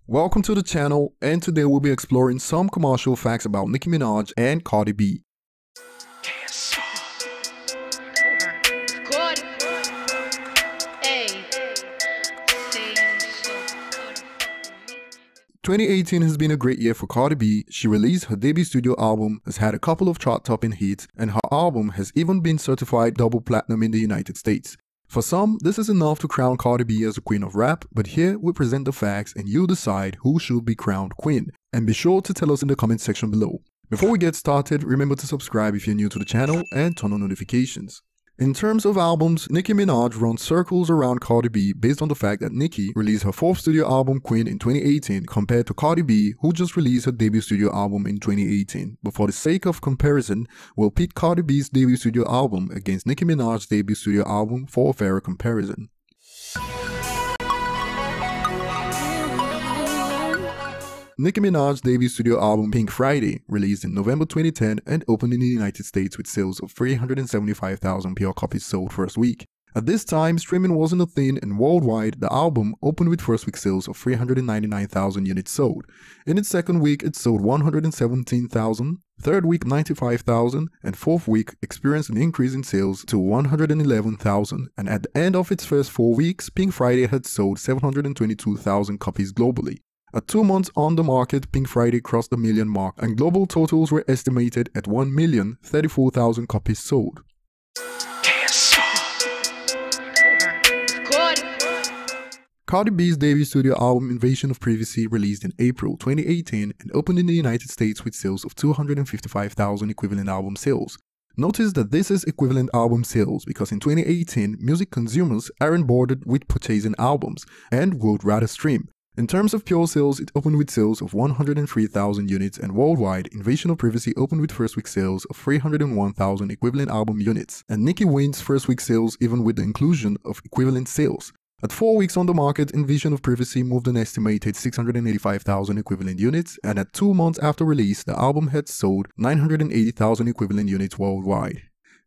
Welcome to the channel, and today we'll be exploring some commercial facts about Nicki Minaj and Cardi B. 2018 has been a great year for Cardi B. She released her debut studio album, has had a couple of chart-topping hits, and her album has even been certified double platinum in the United States. For some, this is enough to crown Cardi B as the queen of rap, but here we present the facts and you decide who should be crowned queen. And be sure to tell us in the comment section below. Before we get started, remember to subscribe if you're new to the channel and turn on notifications. In terms of albums, Nicki Minaj runs circles around Cardi B based on the fact that Nicki released her fourth studio album Queen in 2018 compared to Cardi B, who just released her debut studio album in 2018. But for the sake of comparison, we'll pit Cardi B's debut studio album against Nicki Minaj's debut studio album for a fairer comparison. Nicki Minaj's debut studio album Pink Friday released in November 2010 and opened in the United States with sales of 375,000 pure copies sold first week. At this time, streaming wasn't a thing, and worldwide, the album opened with first week sales of 399,000 units sold. In its second week, it sold 117,000, third week 95,000, and fourth week experienced an increase in sales to 111,000, and at the end of its first 4 weeks, Pink Friday had sold 722,000 copies globally. At 2 months on the market, Pink Friday crossed the million mark, and global totals were estimated at 1,034,000 copies sold. Cardi B's debut studio album Invasion of Privacy released in April 2018 and opened in the United States with sales of 255,000 equivalent album sales. Notice that this is equivalent album sales because in 2018, music consumers aren't bothered with purchasing albums and would rather stream. In terms of pure sales, it opened with sales of 103,000 units, and worldwide, Invasion of Privacy opened with first week sales of 301,000 equivalent album units, and Nicki wins first week sales even with the inclusion of equivalent sales. At 4 weeks on the market, Invasion of Privacy moved an estimated 685,000 equivalent units, and at 2 months after release, the album had sold 980,000 equivalent units worldwide.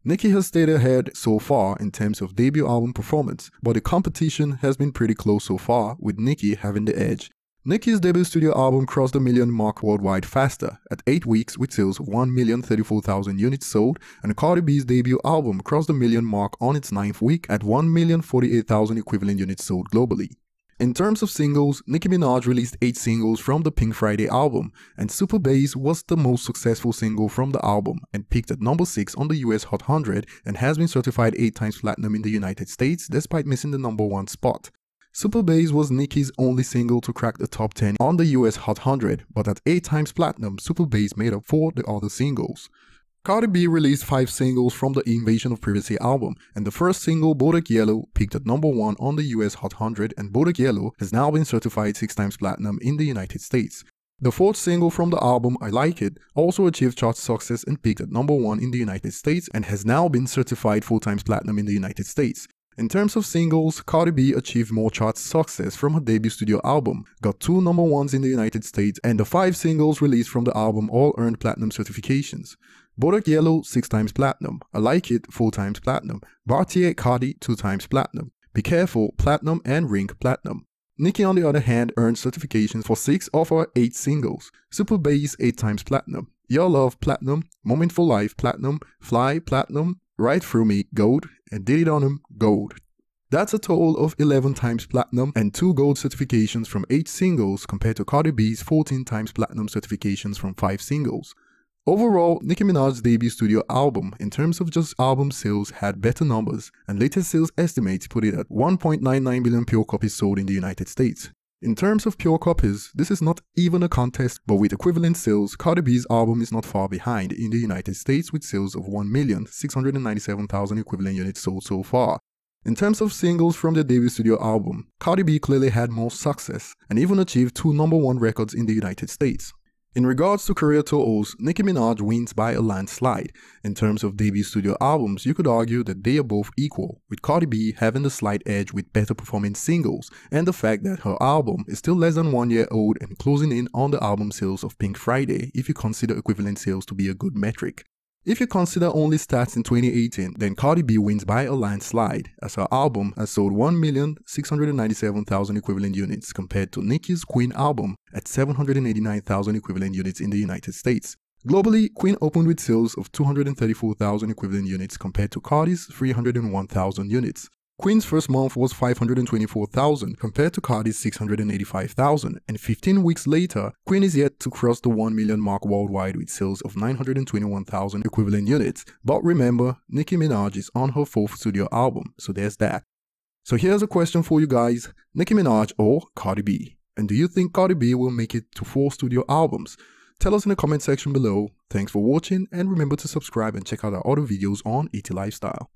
Nicki has stayed ahead so far in terms of debut album performance, but the competition has been pretty close so far, with Nicki having the edge. Nicki's debut studio album crossed the million mark worldwide faster, at 8 weeks with sales of 1,034,000 units sold, and Cardi B's debut album crossed the million mark on its 9th week at 1,048,000 equivalent units sold globally. In terms of singles, Nicki Minaj released 8 singles from the Pink Friday album, and Super Bass was the most successful single from the album and peaked at number 6 on the US Hot 100 and has been certified 8 times platinum in the United States despite missing the number 1 spot. Super Bass was Nicki's only single to crack the top 10 on the US Hot 100, but at 8 times platinum, Super Bass made up for the other singles. Cardi B released 5 singles from the Invasion of Privacy album, and the first single, Bodak Yellow, peaked at number 1 on the US Hot 100, and Bodak Yellow has now been certified 6 times platinum in the United States. The fourth single from the album, I Like It, also achieved chart success and peaked at number 1 in the United States and has now been certified 4 times platinum in the United States. In terms of singles, Cardi B achieved more chart success from her debut studio album, got 2 number 1s in the United States, and the 5 singles released from the album all earned platinum certifications. Bodak Yellow 6 times platinum, I Like It 4 times platinum, Bartier Cardi 2 times platinum, Be Careful platinum, and Ring platinum. Nicki on the other hand earned certifications for 6 of her 8 singles, Super Bass 8 times platinum, Your Love platinum, Moment for Life platinum, Fly platinum, Right Through Me gold, and Did It On 'Em gold. That's a total of 11 times platinum and 2 gold certifications from 8 singles compared to Cardi B's 14 times platinum certifications from 5 singles. Overall, Nicki Minaj's debut studio album, in terms of just album sales, had better numbers, and latest sales estimates put it at 1.99 billion pure copies sold in the United States. In terms of pure copies, this is not even a contest, but with equivalent sales, Cardi B's album is not far behind in the United States with sales of 1,697,000 equivalent units sold so far. In terms of singles from their debut studio album, Cardi B clearly had more success and even achieved 2 number 1 records in the United States. In regards to career totals, Nicki Minaj wins by a landslide. In terms of debut studio albums, you could argue that they are both equal, with Cardi B having the slight edge with better performing singles, and the fact that her album is still less than 1 year old and closing in on the album sales of Pink Friday if you consider equivalent sales to be a good metric. If you consider only stats in 2018, then Cardi B wins by a landslide, as her album has sold 1,697,000 equivalent units compared to Nicki's Queen album at 789,000 equivalent units in the United States. Globally, Queen opened with sales of 234,000 equivalent units compared to Cardi's 301,000 units. Queen's first month was 524,000 compared to Cardi's 685,000, and 15 weeks later, Queen is yet to cross the 1 million mark worldwide with sales of 921,000 equivalent units. But remember, Nicki Minaj is on her 4th studio album, so there's that. So here's a question for you guys, Nicki Minaj or Cardi B? And do you think Cardi B will make it to 4 studio albums? Tell us in the comment section below. Thanks for watching, and remember to subscribe and check out our other videos on ETLifestyle.